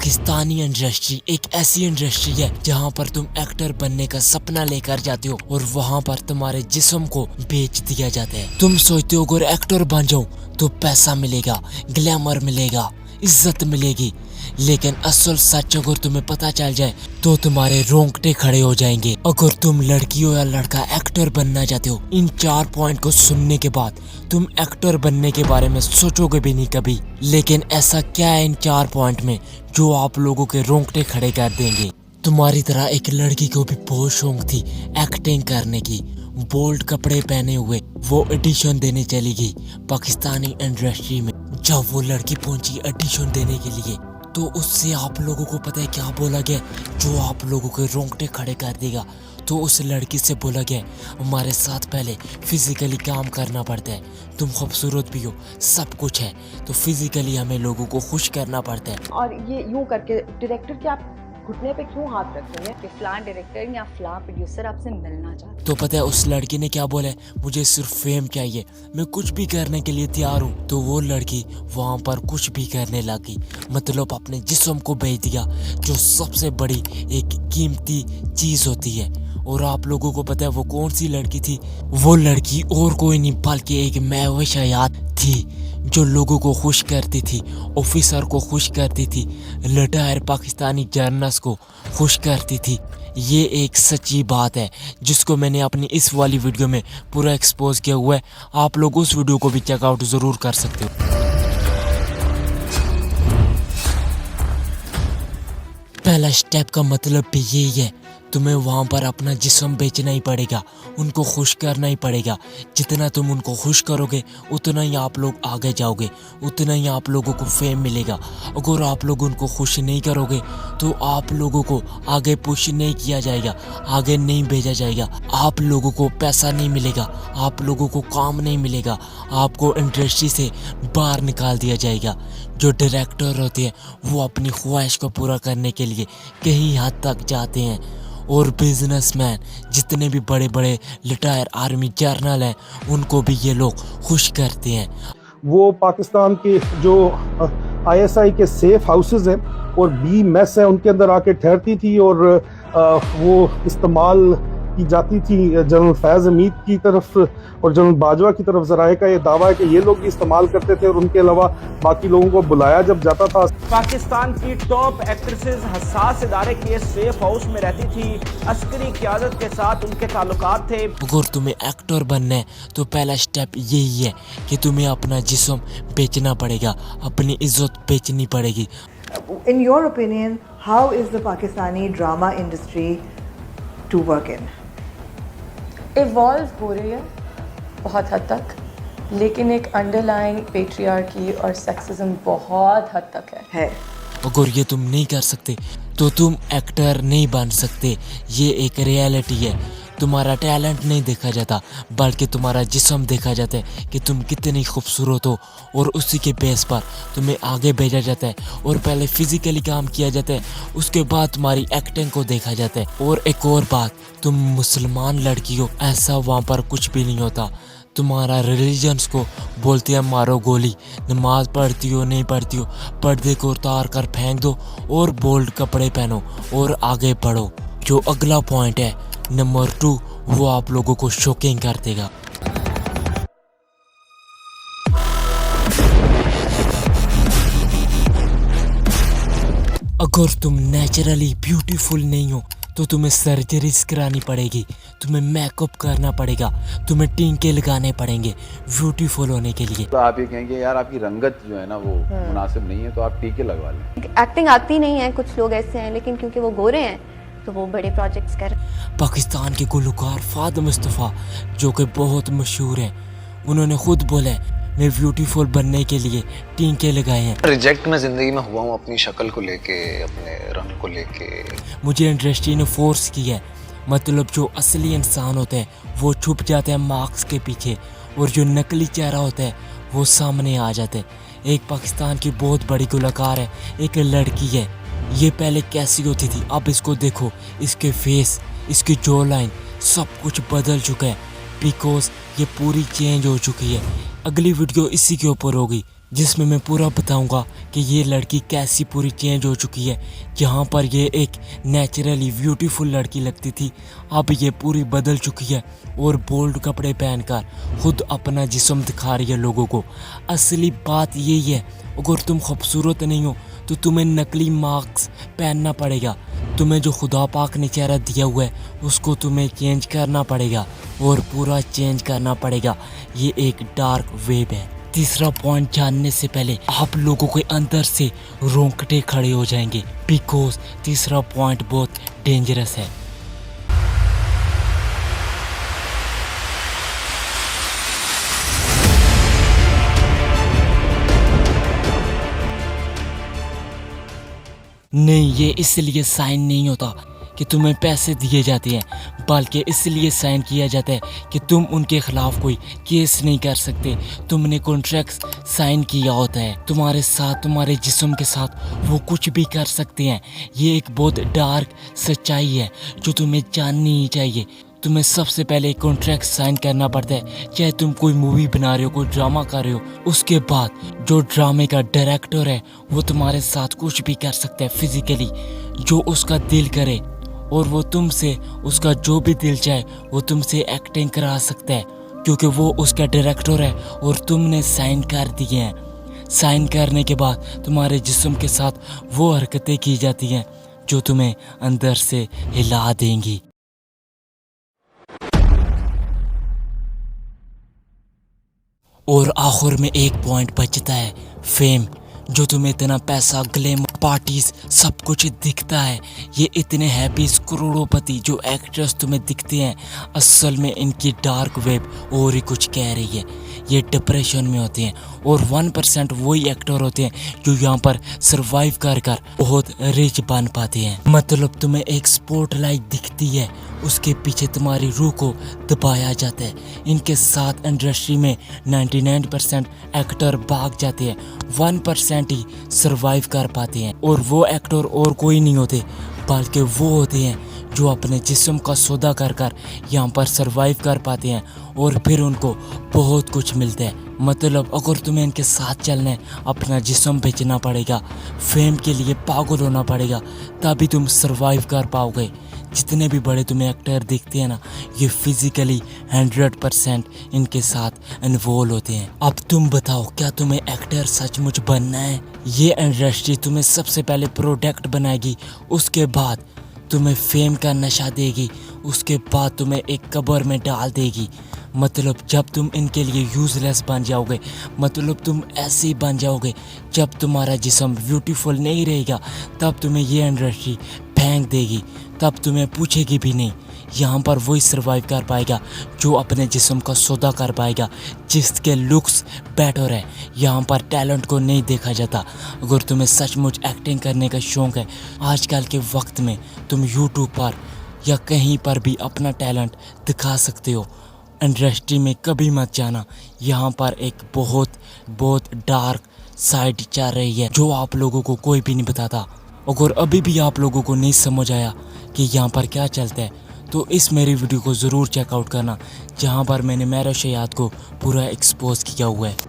Pakistani industry एक ऐसी industry है जहां पर तुम एक्टर बनने का सपना लेकर जाते हो और वहां पर तुम्हारे जिस्म को बेच दिया जाता है। तुम सोचते हो अगर एक्टर बन जाऊं तो पैसा मिलेगा, ग्लैमर मिलेगा, इज्जत मिलेगी, लेकिन असल सच अगर तुम्हें पता चल जाए तो तुम्हारे रोंगटे खड़े हो जाएंगे। अगर तुम लड़की हो या लड़का एक्टर बनना चाहते हो, इन 4 पॉइंट को सुनने के बाद तुम एक्टर बनने के बारे में सोचोगे भी नहीं कभी। लेकिन ऐसा क्या है इन 4 पॉइंट में जो आप लोगों के रोंगटे खड़े कर देंगे? तुम्हारी तरह एक लड़की को भी बहुत शौक थी एक्टिंग करने की। बोल्ड कपड़े पहने हुए वो ऑडिशन देने चली गई पाकिस्तानी इंडस्ट्री में। जब वो लड़की पहुंची ऑडिशन देने के लिए तो उससे आप लोगों को पता है क्या बोला गया जो आप लोगों के रोंगटे खड़े कर देगा? तो उस लड़की से बोला गया हमारे साथ पहले फिजिकली काम करना पड़ता है, तुम खूबसूरत भी हो, सब कुछ है, तो फिजिकली हमें लोगों को खुश करना पड़ता है। और ये यूं करके डायरेक्टर के आप घुटने पे क्यों हाथ रख रहे हैं कि फ्लां डायरेक्टर या फ्लां प्रोड्यूसर आपसे मिलना चाहते हैं? तो पता है उस लड़की ने क्या बोला? मुझे सिर्फ फेम चाहिए, मैं कुछ भी करने के लिए तैयार हूँ। तो वो लड़की वहाँ पर कुछ भी करने लगी, मतलब अपने जिस्म को बेच दिया जो सबसे बड़ी एक कीमती चीज होती है। और आप लोगों को पता है वो कौन सी लड़की थी? वो लड़की और कोई नहीं बल्कि एक महविश हयात थी जो लोगों को खुश करती थी, ऑफिसर को खुश करती थी, रिटायर पाकिस्तानी जर्नल्स को खुश करती थी। ये एक सच्ची बात है जिसको मैंने अपनी इस वाली वीडियो में पूरा एक्सपोज किया हुआ है। आप लोग उस वीडियो को भी चेकआउट जरूर कर सकते हो। पहला स्टेप का मतलब भी यही है, तुम्हें वहाँ पर अपना जिस्म बेचना ही पड़ेगा, उनको खुश करना ही पड़ेगा। जितना तुम उनको खुश करोगे उतना ही आप लोग आगे जाओगे, उतना ही आप लोगों को फेम मिलेगा। अगर आप लोग उनको खुश नहीं करोगे तो आप लोगों को आगे पुश नहीं किया जाएगा, आगे नहीं भेजा जाएगा, आप लोगों को पैसा नहीं मिलेगा, आप लोगों को काम नहीं मिलेगा, आपको इंडस्ट्री से बाहर निकाल दिया जाएगा। जो डायरेक्टर होते हैं वो अपनी ख्वाहिश को पूरा करने के लिए कहीं हद तक जाते हैं, और बिजनेसमैन जितने भी बड़े बड़े रिटायर आर्मी जर्नल हैं उनको भी ये लोग खुश करते हैं। वो पाकिस्तान के जो आईएसआई के सेफ हाउसेस हैं और बी मेस हैं उनके अंदर आके ठहरती थी और वो इस्तेमाल की जाती थी जनरल फैज़ हमीद की तरफ और जनरल बाजवा की तरफ। ज़राए का ये दावा है कि ये लोग भी इस्तेमाल करते थे और उनके अलावा बाकी लोगों को बुलाया जब जाता था। पाकिस्तान की टॉप एक्ट्रेसेस हसास इदारे के सेफ हाउस में रहती थी, अस्करी क़यादत के साथ उनके ताल्लुकात थे। अगर तुम्हें एक्टर बनना है तो पहला स्टेप यही है कि तुम्हें अपना जिस्म बेचना पड़ेगा, अपनी इज्जत बेचनी पड़ेगी। In your opinion, how is the Pakistani drama industry to work in? Evolve हो रही है बहुत हद तक, लेकिन एक अंडरलाइंग पेट्रियार्की और सेक्सिज्म बहुत हद तक है। अगर ये तुम नहीं कर सकते तो तुम एक्टर नहीं बन सकते। ये एक रियलिटी है। तुम्हारा टैलेंट नहीं देखा जाता बल्कि तुम्हारा जिस्म देखा जाता है कि तुम कितनी खूबसूरत हो, और उसी के बेस पर तुम्हें आगे भेजा जाता है और पहले फिजिकली काम किया जाता है, उसके बाद तुम्हारी एक्टिंग को देखा जाता है। और एक और बात, तुम मुसलमान लड़की हो, ऐसा वहाँ पर कुछ भी नहीं होता। तुम्हारा रिलीजन्स को बोलते हैं मारो गोली, नमाज पढ़ती हो नहीं पढ़ती हो, पर्दे को उतार कर फेंक दो और बोल्ड कपड़े पहनो और आगे बढ़ो। जो अगला पॉइंट है नंबर 2, वो आप लोगों को शॉकिंग कर देगा। अगर तुम नेचुरली ब्यूटीफुल नहीं हो तो तुम्हें सर्जरीज करानी पड़ेगी, तुम्हें मेकअप करना पड़ेगा, तुम्हें टीके लगाने पड़ेंगे ब्यूटीफुल होने के लिए। तो आप ये कहेंगे यार आपकी रंगत जो है ना वो मुनासिब नहीं है तो आप टीके लगवा लें। एक्टिंग आती नहीं है, कुछ लोग ऐसे हैं, लेकिन क्योंकि वो गोरे हैं तो वो बड़े प्रोजेक्ट्स कर। पाकिस्तान के गुलकार फाद मुस्तफ़ा जो कि बहुत मशहूर हैं, उन्होंने खुद बोला है मैं ब्यूटीफुल बनने के लिए टीके लगाए हैं। रिजेक्ट मैं जिंदगी में हुआ हूँ अपनी शक्ल को लेके, अपने रंग को लेके। मुझे इंडस्ट्री ने फोर्स किया है, मतलब जो असली इंसान होते हैं वो छुप जाते हैं मार्क्स के पीछे और जो नकली चेहरा होता है वो सामने आ जाते हैं। एक पाकिस्तान की बहुत बड़ी गुलकार है, एक लड़की है, ये पहले कैसी होती थी, अब इसको देखो, इसके फेस, इसकी जॉ लाइन सब कुछ बदल चुका है बिकॉज ये पूरी चेंज हो चुकी है। अगली वीडियो इसी के ऊपर होगी। जिसमें मैं पूरा बताऊंगा कि ये लड़की कैसी पूरी चेंज हो चुकी है। जहाँ पर ये एक नेचुरली ब्यूटीफुल लड़की लगती थी, अब ये पूरी बदल चुकी है और बोल्ड कपड़े पहनकर खुद अपना जिस्म दिखा रही है लोगों को। असली बात यही है, अगर तुम खूबसूरत नहीं हो तो तुम्हें नकली मास्क पहनना पड़ेगा। तुम्हें जो खुदा पाक ने चेहरा दिया हुआ है उसको तुम्हें चेंज करना पड़ेगा और पूरा चेंज करना पड़ेगा। ये एक डार्क वेब है। तीसरा पॉइंट जानने से पहले आप लोगों के अंदर से रोंगटे खड़े हो जाएंगे, बिकॉज तीसरा पॉइंट बहुत डेंजरस है। नहीं, ये इसलिए साइन नहीं होता कि तुम्हें पैसे दिए जाते हैं, बल्कि इसलिए साइन किया जाता है कि तुम उनके खिलाफ कोई केस नहीं कर सकते। तुमने कॉन्ट्रैक्ट साइन किया होता है, तुम्हारे साथ, तुम्हारे जिस्म के साथ वो कुछ भी कर सकते हैं। ये एक बहुत डार्क सच्चाई है जो तुम्हें जाननी ही चाहिए। तुम्हें सबसे पहले कॉन्ट्रैक्ट साइन करना पड़ता है, चाहे तुम कोई मूवी बना रहे हो, कोई ड्रामा कर रहे हो। उसके बाद जो ड्रामे का डायरेक्टर है वो तुम्हारे साथ कुछ भी कर सकता है फिजिकली, जो उसका दिल करे, और वो तुमसे उसका जो भी दिल चाहे वो तुमसे एक्टिंग करा सकता है, क्योंकि वो उसका डायरेक्टर है और तुमने साइन कर दिए हैं। साइन करने के बाद तुम्हारे जिस्म के साथ वो हरकतें की जाती हैं जो तुम्हें अंदर से हिला देंगी। और आखिर में एक पॉइंट बचता है, फेम, जो तुम्हें इतना पैसा, ग्लैमर, पार्टीज सब कुछ दिखता है। ये इतने हैप्पी करोड़ोंपति जो एक्ट्रेस तुम्हें दिखते हैं, असल में इनकी डार्क वेब और ही कुछ कह रही है। ये डिप्रेशन में होते हैं और 1% वही एक्टर होते हैं जो यहाँ पर सरवाइव कर कर बहुत रिच बन पाते हैं। मतलब तुम्हें एक स्पॉटलाइट दिखती है, उसके पीछे तुम्हारी रूह को दबाया जाता है। इनके साथ इंडस्ट्री में 99% एक्टर भाग जाते हैं, 1% ही सरवाइव कर पाते हैं। और वो एक्टर और कोई नहीं होते बल्कि वो होते हैं जो अपने जिस्म का सौदा कर कर यहाँ पर सरवाइव कर पाते हैं और फिर उनको बहुत कुछ मिलता है। मतलब अगर तुम्हें इनके साथ चलना है, अपना जिस्म बेचना पड़ेगा, फेम के लिए पागल होना पड़ेगा, तभी तुम सरवाइव कर पाओगे। जितने भी बड़े तुम्हें एक्टर दिखते हैं ना, ये फिजिकली 100% इनके साथ इन्वॉल्व होते हैं। अब तुम बताओ, क्या तुम्हें एक्टर सचमुच बनना है? ये इंडस्ट्री तुम्हें सबसे पहले प्रोडक्ट बनाएगी, उसके बाद तुम्हें फेम का नशा देगी, उसके बाद तुम्हें एक कब्र में डाल देगी। मतलब जब तुम इनके लिए यूजलेस बन जाओगे, मतलब तुम ऐसे ही बन जाओगे, जब तुम्हारा जिस्म ब्यूटीफुल नहीं रहेगा, तब तुम्हें ये इंडस्ट्री फेंक देगी, तब तुम्हें पूछेगी भी नहीं। यहाँ पर वही सरवाइव कर पाएगा जो अपने जिस्म का सौदा कर पाएगा, जिसके लुक्स बेटर है। यहाँ पर टैलेंट को नहीं देखा जाता। अगर तुम्हें सचमुच एक्टिंग करने का शौक़ है, आजकल के वक्त में तुम यूट्यूब पर या कहीं पर भी अपना टैलेंट दिखा सकते हो। इंडस्ट्री में कभी मत जाना, यहाँ पर एक बहुत डार्क साइड चल रही है जो आप लोगों को कोई भी नहीं बताता। अगर अभी भी आप लोगों को नहीं समझ आया कि यहाँ पर क्या चलता है, तो इस मेरी वीडियो को ज़रूर चेकआउट करना, जहाँ पर मैंने मेरा शयाद को पूरा एक्सपोज किया हुआ है।